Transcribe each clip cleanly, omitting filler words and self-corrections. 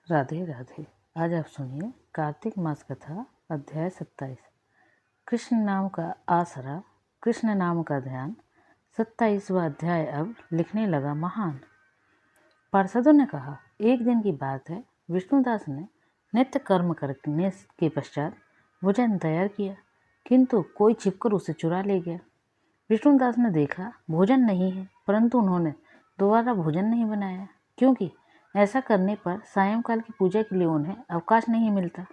राधे राधे। आज आप सुनिए कार्तिक मास कथा अध्याय 27। कृष्ण नाम का आसरा, कृष्ण नाम का ध्यान। 27वां अध्याय अब लिखने लगा महान। पार्षदों ने कहा, एक दिन की बात है, विष्णुदास ने नित्य कर्म करने के पश्चात भोजन तैयार किया, किंतु कोई छिपकर उसे चुरा ले गया। विष्णुदास ने देखा भोजन नहीं है, परंतु उन्होंने दोबारा भोजन नहीं बनाया, क्योंकि ऐसा करने पर सायंकाल की पूजा के लिए उन्हें अवकाश नहीं मिलता।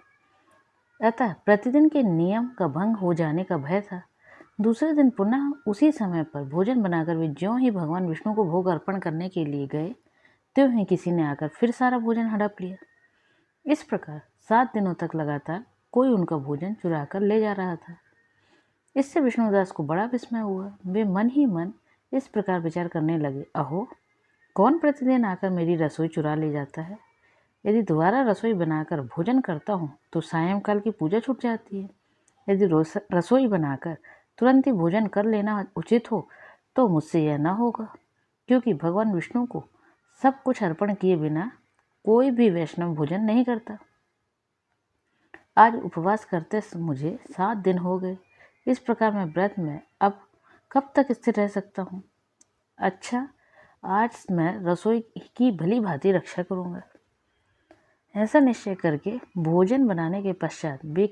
अतः प्रतिदिन के नियम का भंग हो जाने का भय था। दूसरे दिन पुनः उसी समय पर भोजन बनाकर वे ज्यों ही भगवान विष्णु को भोग अर्पण करने के लिए गए, त्यों ही किसी ने आकर फिर सारा भोजन हड़प लिया। इस प्रकार 7 दिनों तक लगातार कोई उनका भोजन चुरा कर ले जा रहा था। इससे विष्णुदास को बड़ा विस्मय हुआ। वे मन ही मन इस प्रकार विचार करने लगे, अहो, कौन प्रतिदिन आकर मेरी रसोई चुरा ले जाता है? यदि दोबारा रसोई बनाकर भोजन करता हूँ तो सायंकाल की पूजा छूट जाती है। यदि रसोई बनाकर तुरंत ही भोजन कर लेना उचित हो तो मुझसे यह न होगा, क्योंकि भगवान विष्णु को सब कुछ अर्पण किए बिना कोई भी वैष्णव भोजन नहीं करता। आज उपवास करते मुझे 7 दिन हो गए। इस प्रकार मैं व्रत में अब कब तक स्थिर रह सकता हूँ? अच्छा, आज मैं रसोई की भली भांति रक्षा करूँगा। ऐसा निश्चय करके भोजन बनाने के पश्चात वे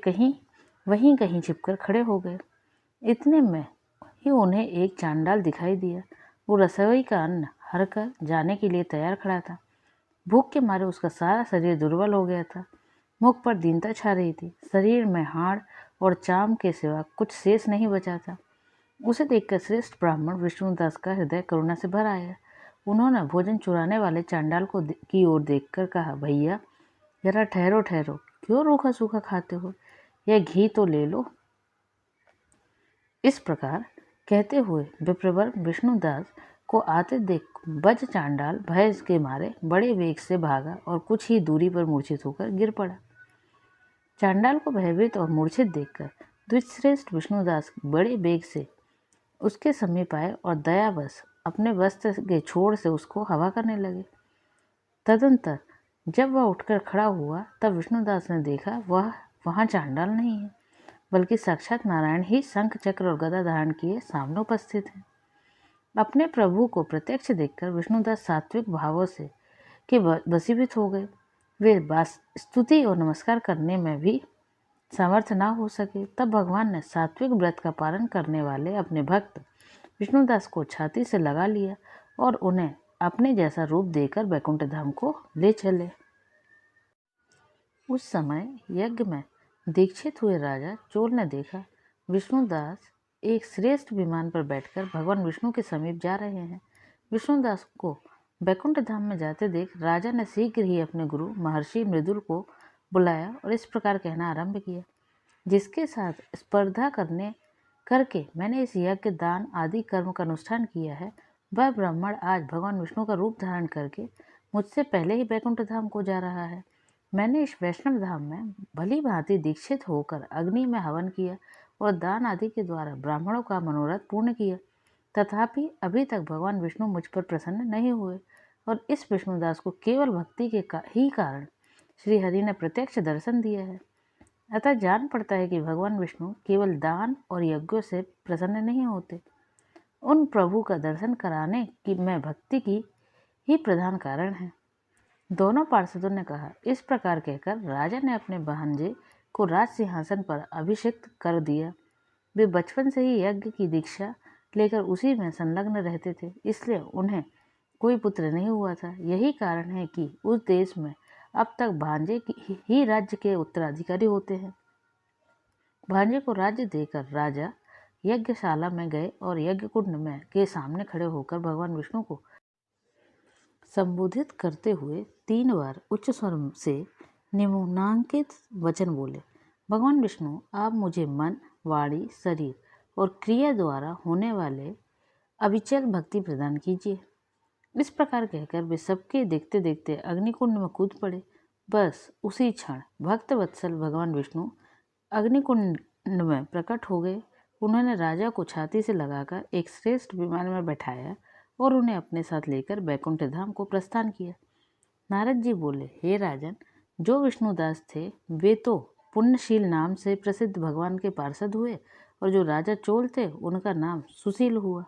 वहीं कहीं छिपकर खड़े हो गए। इतने में ही उन्हें एक चांडाल दिखाई दिया। वो रसोई का अन्न हर कर जाने के लिए तैयार खड़ा था। भूख के मारे उसका सारा शरीर दुर्बल हो गया था। मुख पर दीनता छा रही थी। शरीर में हाड़ और चाम के सिवा कुछ शेष नहीं बचा था। उसे देखकर श्रेष्ठ ब्राह्मण विष्णुदास का हृदय करुणा से भर आया। उन्होंने भोजन चुराने वाले चांडाल की ओर देखकर कहा, भैया, जरा ठहरो ठहरो, क्यों रूखा सूखा खाते हो? यह घी तो ले लो। इस प्रकार कहते हुए विप्रवर विष्णुदास को आते देख बज चांडाल भय के मारे बड़े वेग से भागा और कुछ ही दूरी पर मूर्छित होकर गिर पड़ा। चांडाल को भयभीत और मूर्छित देखकर द्विजश्रेष्ठ विष्णुदास बड़े वेग से उसके समीप आए और दयावश अपने वस्त्र के छोर से उसको हवा करने लगे। तदंतर जब वह उठकर खड़ा हुआ तब विष्णुदास ने देखा वह वहाँ चांडाल नहीं है, बल्कि साक्षात नारायण ही शंख चक्र और गदा धारण किए सामने उपस्थित हैं। अपने प्रभु को प्रत्यक्ष देखकर विष्णुदास सात्विक भावों से के वशीभूत हो गए। वे बस स्तुति और नमस्कार करने में भी सामर्थ्य न हो सके। तब भगवान ने सात्विक व्रत का पालन करने वाले अपने भक्त विष्णुदास को छाती से लगा लिया और उन्हें अपने जैसा रूप देकर वैकुंठ धाम को ले चले। उस समय यज्ञ में दीक्षित हुए राजा चोल ने देखा विष्णुदास एक श्रेष्ठ विमान पर बैठकर भगवान विष्णु के समीप जा रहे हैं। विष्णुदास को वैकुंठ धाम में जाते देख राजा ने शीघ्र ही अपने गुरु महर्षि मृदुल को बुलाया और इस प्रकार कहना आरंभ किया, जिसके साथ स्पर्धा करके मैंने इस यज्ञ दान आदि कर्म का अनुष्ठान किया है, वह ब्राह्मण आज भगवान विष्णु का रूप धारण करके मुझसे पहले ही वैकुंठ धाम को जा रहा है। मैंने इस वैष्णव धाम में भली भांति दीक्षित होकर अग्नि में हवन किया और दान आदि के द्वारा ब्राह्मणों का मनोरथ पूर्ण किया, तथापि अभी तक भगवान विष्णु मुझ पर प्रसन्न नहीं हुए और इस विष्णुदास को केवल भक्ति के ही कारण श्री हरि ने प्रत्यक्ष दर्शन दिया है। अतः जान पड़ता है कि भगवान विष्णु केवल दान और यज्ञों से प्रसन्न नहीं होते। उन प्रभु का दर्शन कराने की में भक्ति की ही प्रधान कारण है। दोनों पार्षदों ने कहा। इस प्रकार कहकर राजा ने अपने भांजे को राज सिंहासन पर अभिषिक्त कर दिया। वे बचपन से ही यज्ञ की दीक्षा लेकर उसी में संलग्न रहते थे, इसलिए उन्हें कोई पुत्र नहीं हुआ था। यही कारण है कि उस देश में अब तक भांजे ही राज्य के उत्तराधिकारी होते हैं। भांजे को राज्य देकर राजा यज्ञशाला में गए और यज्ञ कुंड में के सामने खड़े होकर भगवान विष्णु को संबोधित करते हुए 3 बार उच्च स्वर से निम्नांकित वचन बोले, भगवान विष्णु, आप मुझे मन, वाणी, शरीर और क्रिया द्वारा होने वाले अविचल भक्ति प्रदान कीजिए। इस प्रकार कहकर वे सबके देखते देखते अग्निकुंड में कूद पड़े। बस उसी क्षण भक्त वत्सल भगवान विष्णु अग्निकुंड में प्रकट हो गए। उन्होंने राजा को छाती से लगाकर एक श्रेष्ठ विमान में बैठाया और उन्हें अपने साथ लेकर वैकुंठ धाम को प्रस्थान किया। नारद जी बोले, हे राजन, जो विष्णुदास थे वे तो पुण्यशील नाम से प्रसिद्ध भगवान के पार्षद हुए और जो राजा चोल थे उनका नाम सुशील हुआ।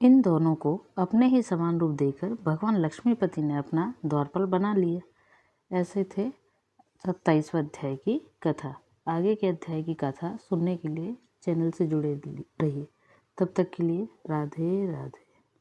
इन दोनों को अपने ही समान रूप देकर भगवान लक्ष्मीपति ने अपना द्वारपाल बना लिया। ऐसे थे 27वें अध्याय की कथा। आगे के अध्याय की कथा सुनने के लिए चैनल से जुड़े रहिए। तब तक के लिए राधे राधे।